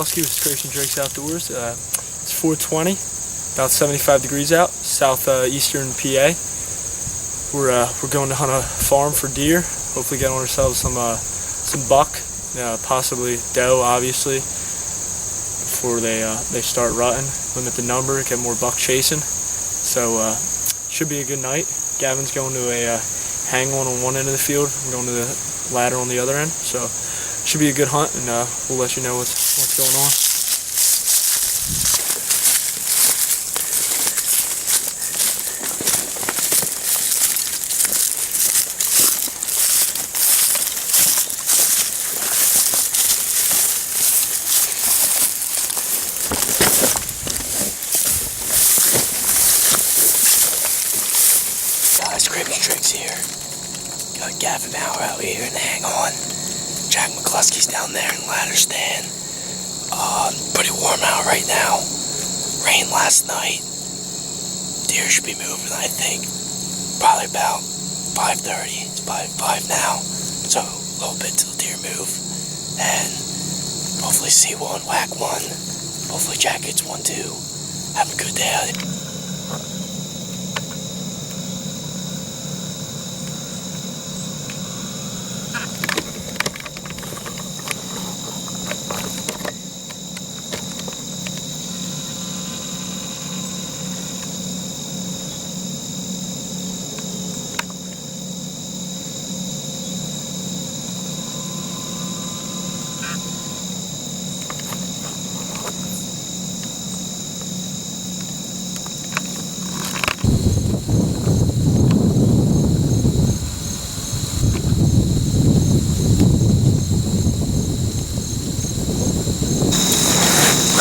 McCluskey with Creation Drakes Outdoors. It's 4:20, about 75 degrees out, southeastern PA. We're going to hunt a farm for deer. Hopefully, get on ourselves some buck, possibly doe, obviously, before they start rutting. Limit the number, get more buck chasing. So should be a good night. Gavin's going to a hang on one end of the field. I'm going to the ladder on the other end. So should be a good hunt, and we'll let you know what's going on. Guys, Creation Drakes here. Got Gavin Hour out here in the hang on. Jack McCluskey's down there in ladder stand. Pretty warm out right now. Rain last night. Deer should be moving, I think. Probably about 5:30. It's 5 now. So a little bit till deer move. And hopefully see one, whack one. Hopefully Jack gets one too. Have a good day out here.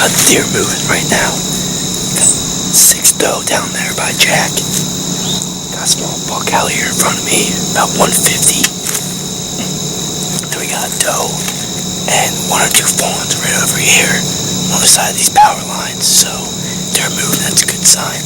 Got the deer moving right now. Got 6 doe down there by Jack. Got a small buck out here in front of me, about 150. Then we got a doe and 1 or 2 fawns right over here on the side of these power lines. So they're moving, that's a good sign.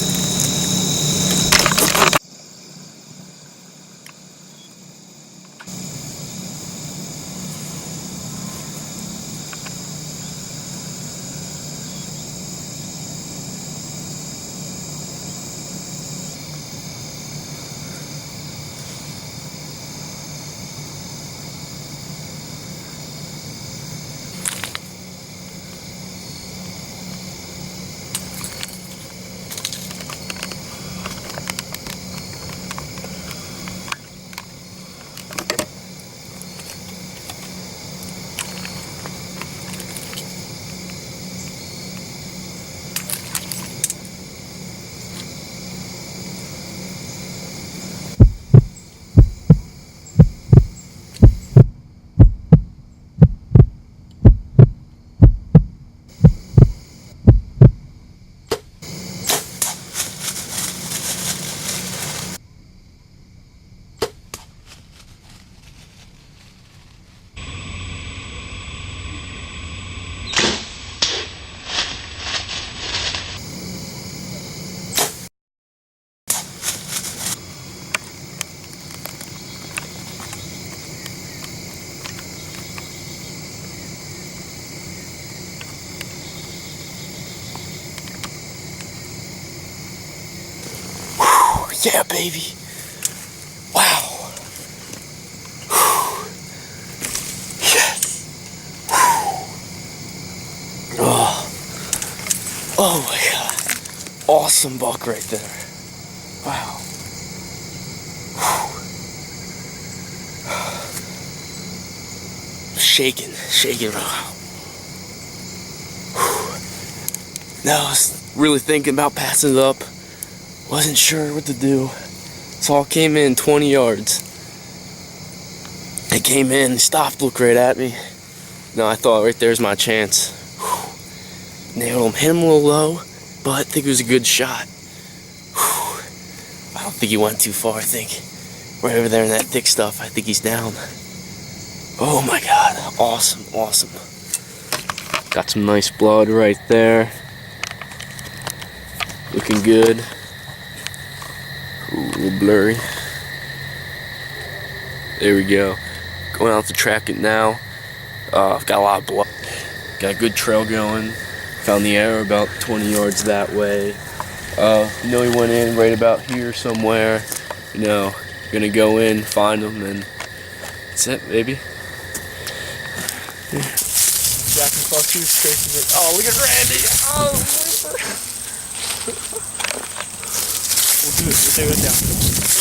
Yeah, baby. Wow. Yes. Oh my God. Awesome buck right there. Wow. Shaking. Wow. Now I was really thinking about passing it up. Wasn't sure what to do. So I came in 20 yards. They came in, stopped, looked right at me. No, I thought right there's my chance. Nailed him, hit him a little low, but I think it was a good shot. I don't think he went too far. I think right over there in that thick stuff, I think he's down. Oh my God, awesome. Got some nice blood right there. Looking good. Ooh, a little blurry. There we go. Going out to track it now. I've got a lot of blood. Got a good trail going. Found the arrow about 20 yards that way. He went in right about here somewhere. Gonna go in, find him, and that's it, baby. Jack McCluskey's chasing it. Oh, look at Randy! Oh, we'll do it. We'll take it down.